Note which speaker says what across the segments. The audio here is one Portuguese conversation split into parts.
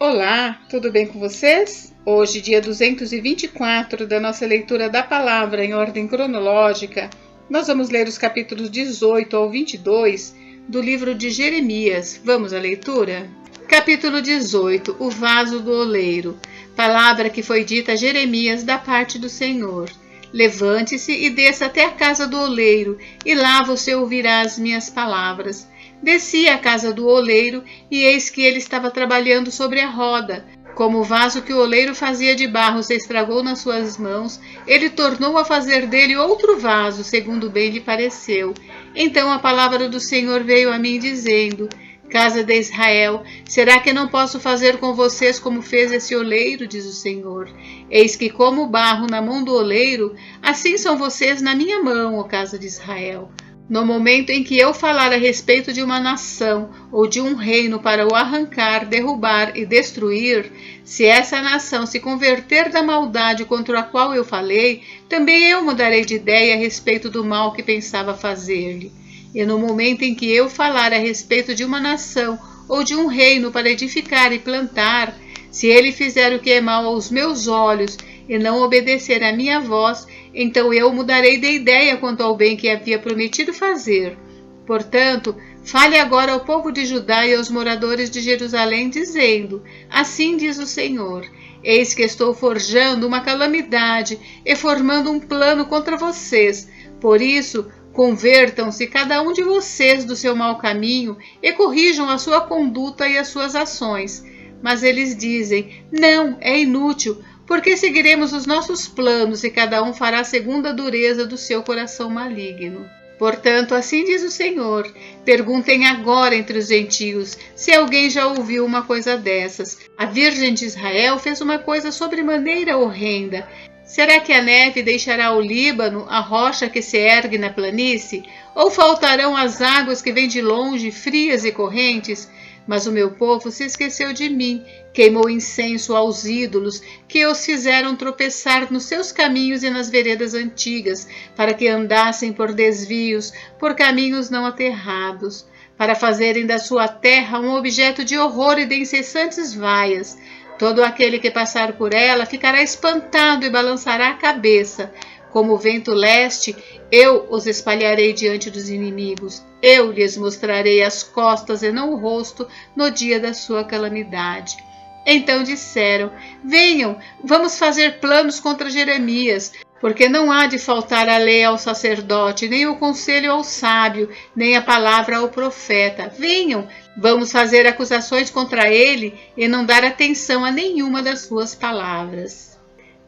Speaker 1: Olá, tudo bem com vocês? Hoje, dia 224 da nossa leitura da palavra em ordem cronológica, nós vamos ler os capítulos 18 ao 22 do livro de Jeremias. Vamos à leitura? Capítulo 18, o vaso do oleiro. Palavra que foi dita a Jeremias da parte do Senhor. Levante-se e desça até a casa do oleiro, e lá você ouvirá as minhas palavras. Desci à casa do oleiro, e eis que ele estava trabalhando sobre a roda. Como o vaso que o oleiro fazia de barro se estragou nas suas mãos, ele tornou a fazer dele outro vaso, segundo bem lhe pareceu. Então a palavra do Senhor veio a mim, dizendo: Casa de Israel, será que não posso fazer com vocês como fez esse oleiro, diz o Senhor? Eis que como o barro na mão do oleiro, assim são vocês na minha mão, ó casa de Israel. No momento em que eu falar a respeito de uma nação ou de um reino para o arrancar, derrubar e destruir, se essa nação se converter da maldade contra a qual eu falei, também eu mudarei de ideia a respeito do mal que pensava fazer-lhe. E no momento em que eu falar a respeito de uma nação ou de um reino para edificar e plantar, se ele fizer o que é mal aos meus olhos e não obedecer à minha voz, então eu mudarei de ideia quanto ao bem que havia prometido fazer. Portanto, fale agora ao povo de Judá e aos moradores de Jerusalém, dizendo: Assim diz o Senhor, eis que estou forjando uma calamidade e formando um plano contra vocês. Por isso, convertam-se cada um de vocês do seu mau caminho e corrijam a sua conduta e as suas ações. Mas eles dizem: Não, é inútil, porque seguiremos os nossos planos e cada um fará segundo a dureza do seu coração maligno. Portanto, assim diz o Senhor: perguntem agora entre os gentios se alguém já ouviu uma coisa dessas. A Virgem de Israel fez uma coisa sobremaneira horrenda. Será que a neve deixará o Líbano, a rocha que se ergue na planície? Ou faltarão as águas que vêm de longe, frias e correntes? Mas o meu povo se esqueceu de mim, queimou incenso aos ídolos, que os fizeram tropeçar nos seus caminhos e nas veredas antigas, para que andassem por desvios, por caminhos não aterrados, para fazerem da sua terra um objeto de horror e de incessantes vaias. Todo aquele que passar por ela ficará espantado e balançará a cabeça. Como o vento leste, eu os espalharei diante dos inimigos. Eu lhes mostrarei as costas e não o rosto no dia da sua calamidade. Então disseram: Venham, vamos fazer planos contra Jeremias, porque não há de faltar a lei ao sacerdote, nem o conselho ao sábio, nem a palavra ao profeta. Venham, vamos fazer acusações contra ele e não dar atenção a nenhuma das suas palavras.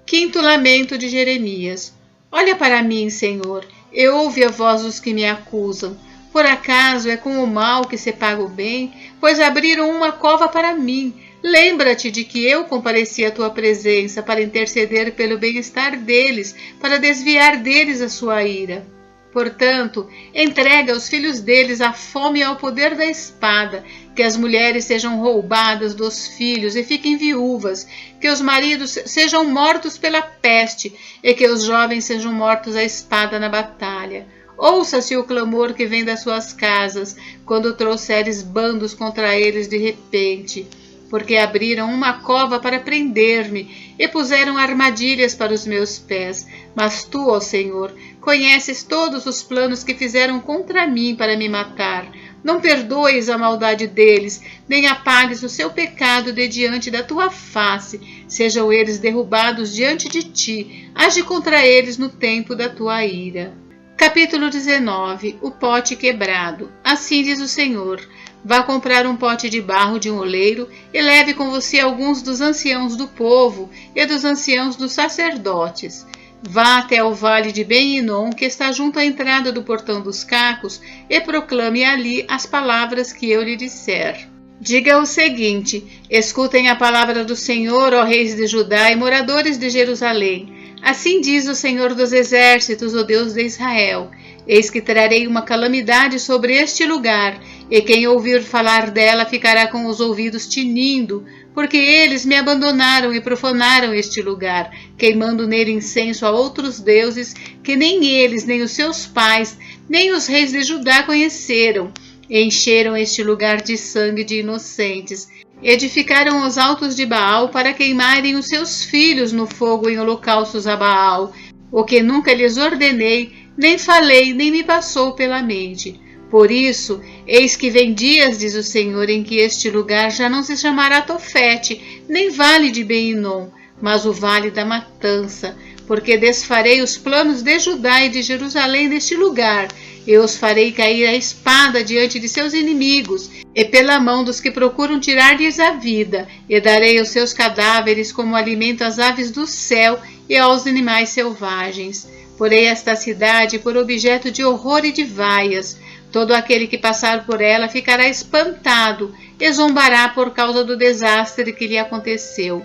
Speaker 1: Quinto lamento de Jeremias. Olha para mim, Senhor, e ouve a voz dos que me acusam. Por acaso é com o mal que se paga o bem? Pois abriram uma cova para mim. Lembra-te de que eu compareci à tua presença para interceder pelo bem-estar deles, para desviar deles a sua ira. Portanto, entrega os filhos deles à fome e ao poder da espada, que as mulheres sejam roubadas dos filhos e fiquem viúvas, que os maridos sejam mortos pela peste e que os jovens sejam mortos à espada na batalha. Ouça-se o clamor que vem das suas casas, quando trouxeres bandos contra eles de repente, porque abriram uma cova para prender-me e puseram armadilhas para os meus pés. Mas tu, ó Senhor, conheces todos os planos que fizeram contra mim para me matar. Não perdoes a maldade deles, nem apagues o seu pecado de diante da tua face. Sejam eles derrubados diante de ti. Age contra eles no tempo da tua ira. Capítulo 19. O pote quebrado. Assim diz o Senhor: Vá comprar um pote de barro de um oleiro e leve com você alguns dos anciãos do povo e dos anciãos dos sacerdotes. Vá até o vale de Ben-Hinom, que está junto à entrada do portão dos cacos, e proclame ali as palavras que eu lhe disser. Diga o seguinte: escutem a palavra do Senhor, ó reis de Judá e moradores de Jerusalém. Assim diz o Senhor dos exércitos, o Deus de Israel: eis que trarei uma calamidade sobre este lugar, e quem ouvir falar dela ficará com os ouvidos tinindo, porque eles me abandonaram e profanaram este lugar, queimando nele incenso a outros deuses que nem eles, nem os seus pais, nem os reis de Judá conheceram. Encheram este lugar de sangue de inocentes. Edificaram os altos de Baal para queimarem os seus filhos no fogo em holocaustos a Baal, o que nunca lhes ordenei, nem falei, nem me passou pela mente. Por isso, eis que vem dias, diz o Senhor, em que este lugar já não se chamará Tofete, nem vale de Ben-Hinom, mas o vale da matança, porque desfarei os planos de Judá e de Jerusalém neste lugar. Eu os farei cair a espada diante de seus inimigos, e pela mão dos que procuram tirar-lhes a vida, e darei os seus cadáveres como alimento às aves do céu e aos animais selvagens. Porei esta cidade por objeto de horror e de vaias. Todo aquele que passar por ela ficará espantado e zombará por causa do desastre que lhe aconteceu.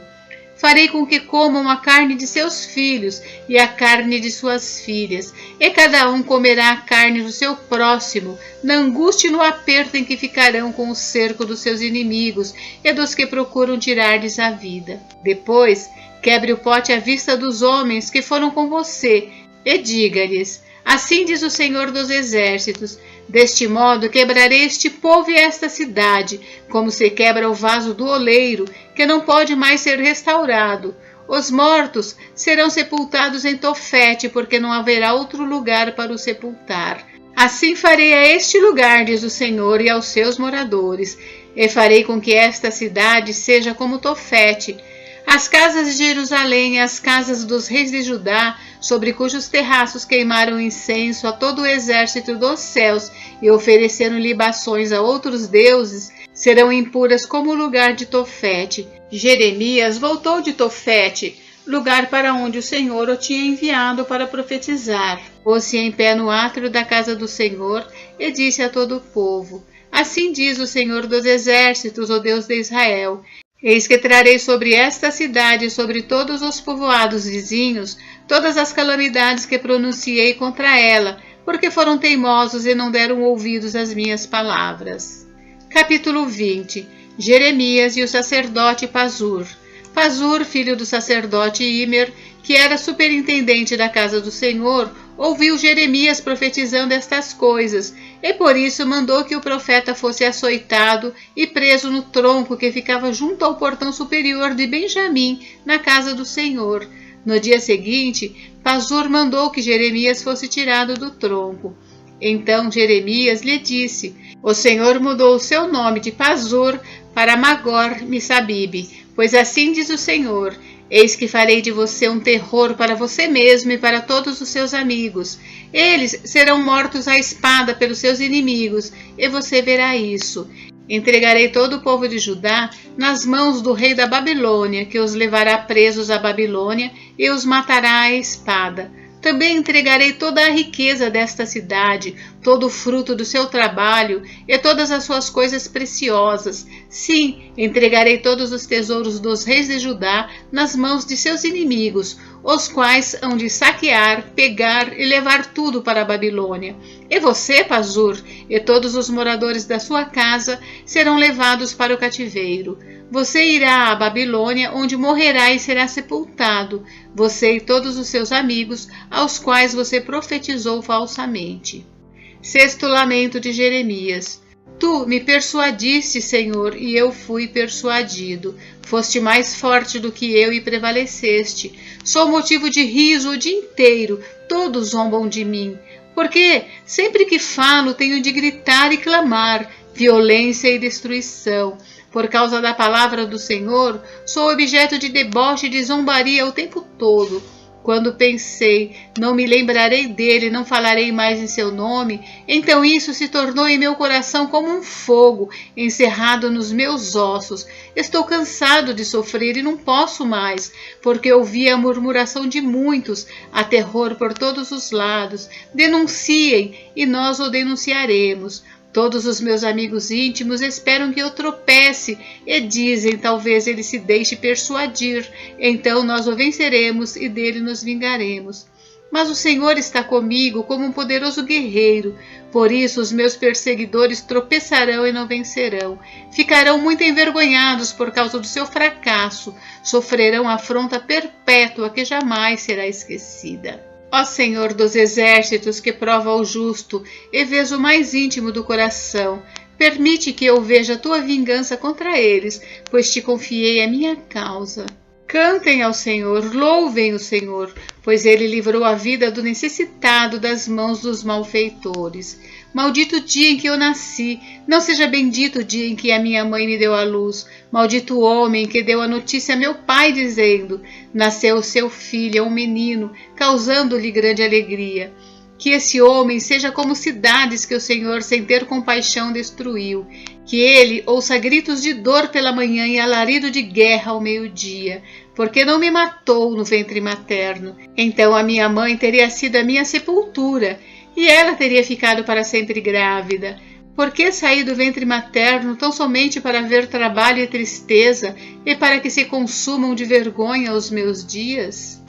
Speaker 1: Farei com que comam a carne de seus filhos e a carne de suas filhas, e cada um comerá a carne do seu próximo, na angústia e no aperto em que ficarão com o cerco dos seus inimigos e dos que procuram tirar-lhes a vida. Depois, quebre o pote à vista dos homens que foram com você, e diga-lhes: assim diz o Senhor dos Exércitos, deste modo quebrarei este povo e esta cidade, como se quebra o vaso do oleiro, que não pode mais ser restaurado. Os mortos serão sepultados em Tofete, porque não haverá outro lugar para os sepultar. Assim farei a este lugar, diz o Senhor, e aos seus moradores, e farei com que esta cidade seja como Tofete. As casas de Jerusalém e as casas dos reis de Judá, sobre cujos terraços queimaram incenso a todo o exército dos céus e ofereceram libações a outros deuses, serão impuras como o lugar de Tofete. Jeremias voltou de Tofete, lugar para onde o Senhor o tinha enviado para profetizar. Pôs-se em pé no átrio da casa do Senhor e disse a todo o povo: assim diz o Senhor dos Exércitos, o Deus de Israel: eis que trarei sobre esta cidade e sobre todos os povoados vizinhos todas as calamidades que pronunciei contra ela, porque foram teimosos e não deram ouvidos às minhas palavras. Capítulo 20. Jeremias e o sacerdote Pazur. Pazur, filho do sacerdote Imer, que era superintendente da casa do Senhor, ouviu Jeremias profetizando estas coisas, e por isso mandou que o profeta fosse açoitado e preso no tronco que ficava junto ao portão superior de Benjamim, na casa do Senhor. No dia seguinte, Pazur mandou que Jeremias fosse tirado do tronco. Então Jeremias lhe disse: o Senhor mudou o seu nome de Pazur para Magor-Missabibe, pois assim diz o Senhor: eis que farei de você um terror para você mesmo e para todos os seus amigos. Eles serão mortos à espada pelos seus inimigos, e você verá isso. Entregarei todo o povo de Judá nas mãos do rei da Babilônia, que os levará presos à Babilônia e os matará à espada. Também entregarei toda a riqueza desta cidade, todo o fruto do seu trabalho e todas as suas coisas preciosas. Sim, entregarei todos os tesouros dos reis de Judá nas mãos de seus inimigos, os quais hão de saquear, pegar e levar tudo para a Babilônia. E você, Pazur, e todos os moradores da sua casa serão levados para o cativeiro. Você irá à Babilônia, onde morrerá e será sepultado, você e todos os seus amigos, aos quais você profetizou falsamente. Sexto lamento de Jeremias. Tu me persuadiste, Senhor, e eu fui persuadido. Foste mais forte do que eu e prevaleceste. Sou motivo de riso o dia inteiro, todos zombam de mim. Porque sempre que falo tenho de gritar e clamar, violência e destruição. Por causa da palavra do Senhor, sou objeto de deboche e de zombaria o tempo todo. Quando pensei, não me lembrarei dele, não falarei mais em seu nome, então isso se tornou em meu coração como um fogo, encerrado nos meus ossos. Estou cansado de sofrer e não posso mais, porque ouvi a murmuração de muitos, há terror por todos os lados. Denunciem, e nós o denunciaremos. Todos os meus amigos íntimos esperam que eu tropece e dizem: talvez ele se deixe persuadir, então nós o venceremos e dele nos vingaremos. Mas o Senhor está comigo como um poderoso guerreiro, por isso os meus perseguidores tropeçarão e não vencerão. Ficarão muito envergonhados por causa do seu fracasso, sofrerão afronta perpétua que jamais será esquecida. Ó Senhor dos exércitos, que prova o justo e vês o mais íntimo do coração, Permite que eu veja a tua vingança contra eles, pois te confiei a minha causa. Cantem ao Senhor, louvem o Senhor, pois ele livrou a vida do necessitado das mãos dos malfeitores. Maldito o dia em que eu nasci, não seja bendito o dia em que a minha mãe me deu à luz. Maldito o homem que deu a notícia a meu pai, dizendo: nasceu o seu filho, um menino, causando-lhe grande alegria. Que esse homem seja como cidades que o Senhor, sem ter compaixão, destruiu. Que ele ouça gritos de dor pela manhã e alarido de guerra ao meio-dia, porque não me matou no ventre materno. Então a minha mãe teria sido a minha sepultura, e ela teria ficado para sempre grávida. Por que saí do ventre materno tão somente para ver trabalho e tristeza, e para que se consumam de vergonha os meus dias?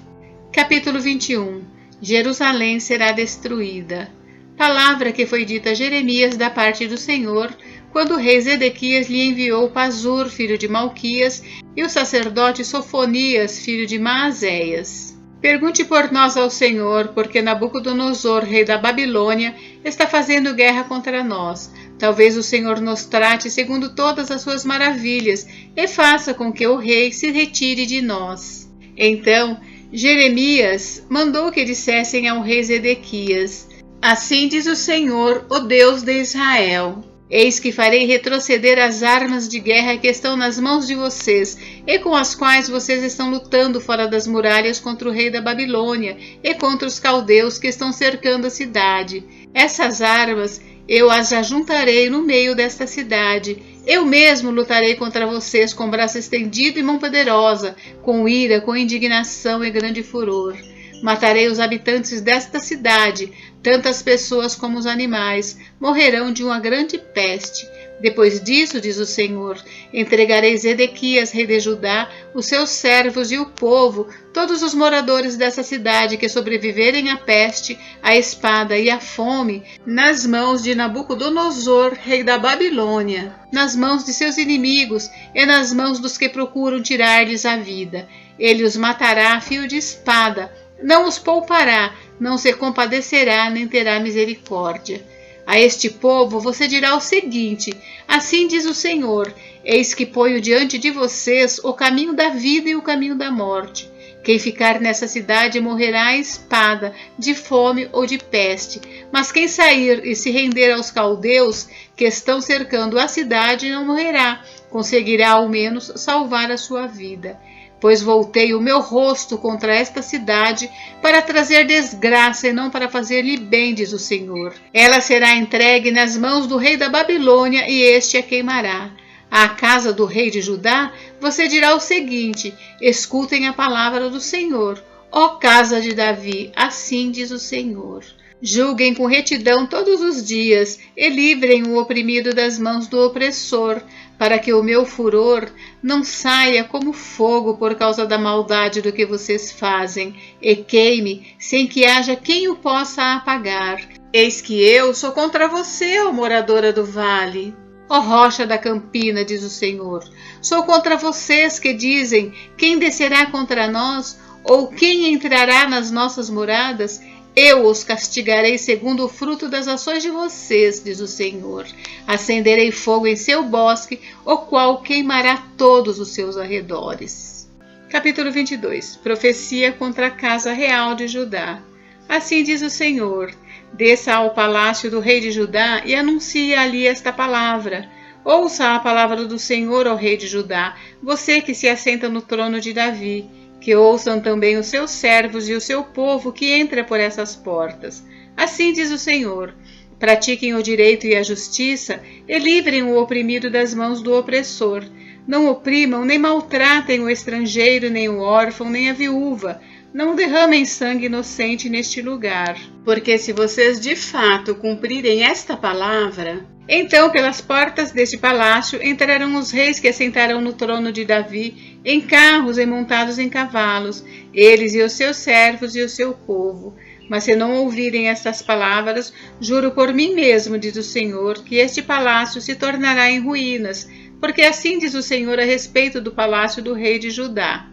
Speaker 1: Capítulo 21. Jerusalém será destruída. Palavra que foi dita a Jeremias da parte do Senhor, quando o rei Zedequias lhe enviou Pazur, filho de Malquias, e o sacerdote Sofonias, filho de Maazéias. Pergunte por nós ao Senhor, porque Nabucodonosor, rei da Babilônia, está fazendo guerra contra nós. Talvez o Senhor nos trate segundo todas as suas maravilhas, e faça com que o rei se retire de nós. Então Jeremias mandou que dissessem ao rei Zedequias: assim diz o Senhor, o Deus de Israel: eis que farei retroceder as armas de guerra que estão nas mãos de vocês, e com as quais vocês estão lutando fora das muralhas contra o rei da Babilônia e contra os caldeus que estão cercando a cidade. Essas armas eu as ajuntarei no meio desta cidade. Eu mesmo lutarei contra vocês com braço estendido e mão poderosa, com ira, com indignação e grande furor. Matarei os habitantes desta cidade, tanto as pessoas como os animais morrerão de uma grande peste. Depois disso, diz o Senhor, entregarei Zedequias, rei de Judá, os seus servos e o povo, todos os moradores dessa cidade que sobreviverem à peste, à espada e à fome, nas mãos de Nabucodonosor, rei da Babilônia, nas mãos de seus inimigos e nas mãos dos que procuram tirar-lhes a vida. Ele os matará a fio de espada, não os poupará, não se compadecerá, nem terá misericórdia. A este povo você dirá o seguinte: assim diz o Senhor, eis que ponho diante de vocês o caminho da vida e o caminho da morte. Quem ficar nessa cidade morrerá à espada, de fome ou de peste. Mas quem sair e se render aos caldeus que estão cercando a cidade não morrerá, conseguirá ao menos salvar a sua vida. Pois voltei o meu rosto contra esta cidade para trazer desgraça e não para fazer-lhe bem, diz o Senhor. Ela será entregue nas mãos do rei da Babilônia e este a queimará. À casa do rei de Judá você dirá o seguinte: escutem a palavra do Senhor, ó casa de Davi, assim diz o Senhor. Julguem com retidão todos os dias e livrem o oprimido das mãos do opressor, para que o meu furor não saia como fogo por causa da maldade do que vocês fazem, e queime sem que haja quem o possa apagar. Eis que eu sou contra você, ó moradora do vale. Ó rocha da campina, diz o Senhor, sou contra vocês que dizem: quem descerá contra nós? Ou quem entrará nas nossas moradas? Eu os castigarei segundo o fruto das ações de vocês, diz o Senhor. Acenderei fogo em seu bosque, o qual queimará todos os seus arredores. Capítulo 22. Profecia contra a casa real de Judá. Assim diz o Senhor: desça ao palácio do rei de Judá e anuncie ali esta palavra. Ouça a palavra do Senhor, ó rei de Judá, você que se assenta no trono de Davi. Que ouçam também os seus servos e o seu povo que entra por essas portas. Assim diz o Senhor: pratiquem o direito e a justiça e livrem o oprimido das mãos do opressor. Não oprimam nem maltratem o estrangeiro, nem o órfão, nem a viúva. Não derramem sangue inocente neste lugar. Porque se vocês de fato cumprirem esta palavra, então pelas portas deste palácio entrarão os reis que assentarão no trono de Davi, em carros e montados em cavalos, eles e os seus servos e o seu povo. Mas se não ouvirem estas palavras, juro por mim mesmo, diz o Senhor, que este palácio se tornará em ruínas, porque assim diz o Senhor a respeito do palácio do rei de Judá.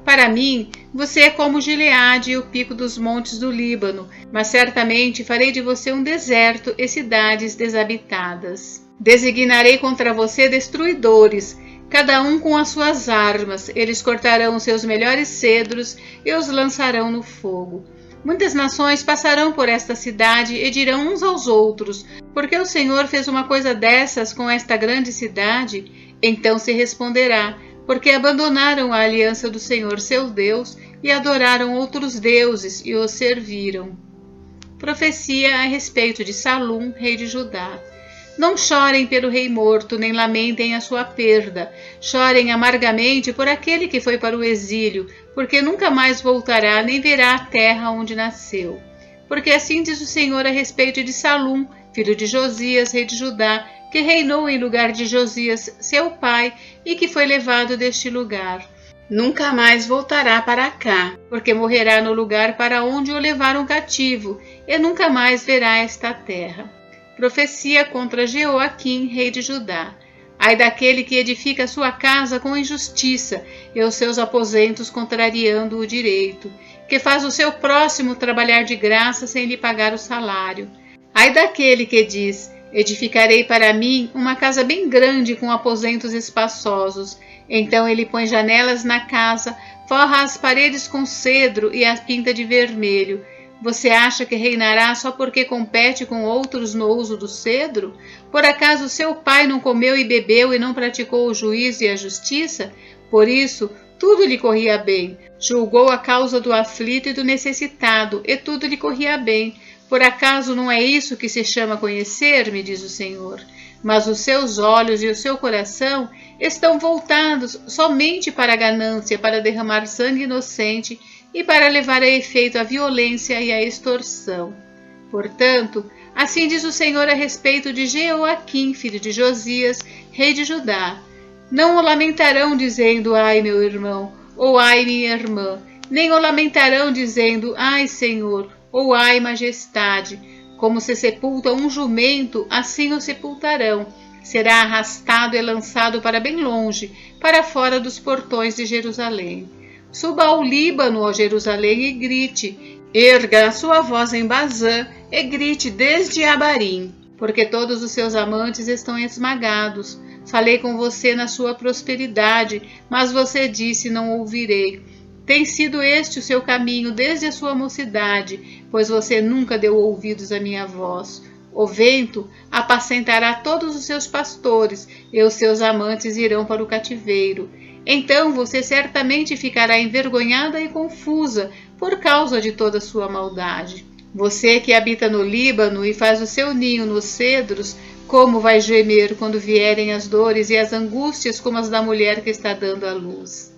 Speaker 1: Para mim, você é como Gileade e o pico dos montes do Líbano, mas certamente farei de você um deserto e cidades desabitadas. Designarei contra você destruidores, cada um com as suas armas. Eles cortarão os seus melhores cedros e os lançarão no fogo. Muitas nações passarão por esta cidade e dirão uns aos outros: por que o Senhor fez uma coisa dessas com esta grande cidade? Então se responderá: porque abandonaram a aliança do Senhor seu Deus e adoraram outros deuses e os serviram. Profecia a respeito de Salum, rei de Judá. Não chorem pelo rei morto, nem lamentem a sua perda. Chorem amargamente por aquele que foi para o exílio, porque nunca mais voltará, nem verá a terra onde nasceu. Porque assim diz o Senhor a respeito de Salum, filho de Josias, rei de Judá, que reinou em lugar de Josias, seu pai, e que foi levado deste lugar. Nunca mais voltará para cá, porque morrerá no lugar para onde o levaram cativo, e nunca mais verá esta terra. Profecia contra Jeoaquim, rei de Judá. Ai daquele que edifica sua casa com injustiça e os seus aposentos contrariando o direito, que faz o seu próximo trabalhar de graça sem lhe pagar o salário. Ai daquele que diz: edificarei para mim uma casa bem grande com aposentos espaçosos. Então ele põe janelas na casa, forra as paredes com cedro e as pinta de vermelho. Você acha que reinará só porque compete com outros no uso do cedro? Por acaso seu pai não comeu e bebeu e não praticou o juízo e a justiça? Por isso, tudo lhe corria bem. Julgou a causa do aflito e do necessitado, e tudo lhe corria bem. Por acaso não é isso que se chama conhecer-me, diz o Senhor? Mas os seus olhos e o seu coração estão voltados somente para a ganância, para derramar sangue inocente e para levar a efeito a violência e a extorsão. Portanto, assim diz o Senhor a respeito de Jeoaquim, filho de Josias, rei de Judá. Não o lamentarão dizendo: ai, meu irmão, ou ai, minha irmã, nem o lamentarão dizendo: ai, Senhor, ou ai, majestade. Como se sepulta um jumento, assim o sepultarão. Será arrastado e lançado para bem longe, para fora dos portões de Jerusalém. Suba ao Líbano, ó Jerusalém, e grite. Erga a sua voz em Bazã e grite desde Abarim, porque todos os seus amantes estão esmagados. Falei com você na sua prosperidade, mas você disse: não ouvirei. Tem sido este o seu caminho desde a sua mocidade, pois você nunca deu ouvidos à minha voz. O vento apacentará todos os seus pastores, e os seus amantes irão para o cativeiro. Então você certamente ficará envergonhada e confusa por causa de toda a sua maldade. Você que habita no Líbano e faz o seu ninho nos cedros, como vai gemer quando vierem as dores e as angústias como as da mulher que está dando à luz.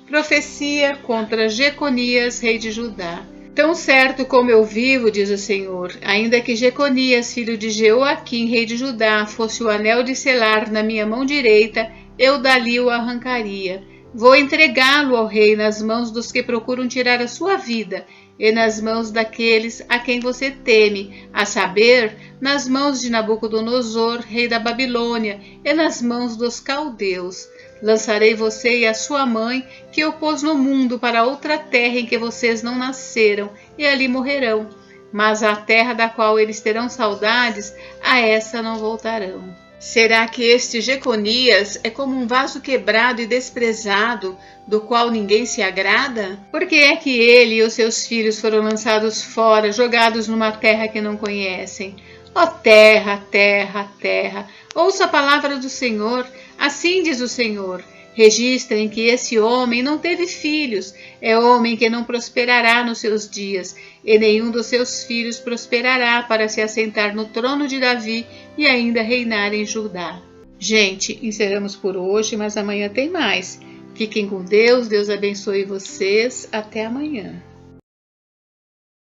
Speaker 1: Profecia contra Jeconias, rei de Judá. Tão certo como eu vivo, diz o Senhor, ainda que Jeconias, filho de Jeoaquim, rei de Judá, fosse o anel de selar na minha mão direita, eu dali o arrancaria. Vou entregá-lo ao rei nas mãos dos que procuram tirar a sua vida, e nas mãos daqueles a quem você teme, a saber, nas mãos de Nabucodonosor, rei da Babilônia, e nas mãos dos caldeus. Lançarei você e a sua mãe, que eu pôs no mundo, para outra terra em que vocês não nasceram, e ali morrerão. Mas à terra da qual eles terão saudades, a essa não voltarão. Será que este Jeconias é como um vaso quebrado e desprezado, do qual ninguém se agrada? Por que é que ele e os seus filhos foram lançados fora, jogados numa terra que não conhecem? Ó terra, terra, terra, ouça a palavra do Senhor, assim diz o Senhor. Registrem que esse homem não teve filhos, é homem que não prosperará nos seus dias, e nenhum dos seus filhos prosperará para se assentar no trono de Davi e ainda reinar em Judá. Gente, encerramos por hoje, mas amanhã tem mais. Fiquem com Deus, Deus abençoe vocês, até amanhã.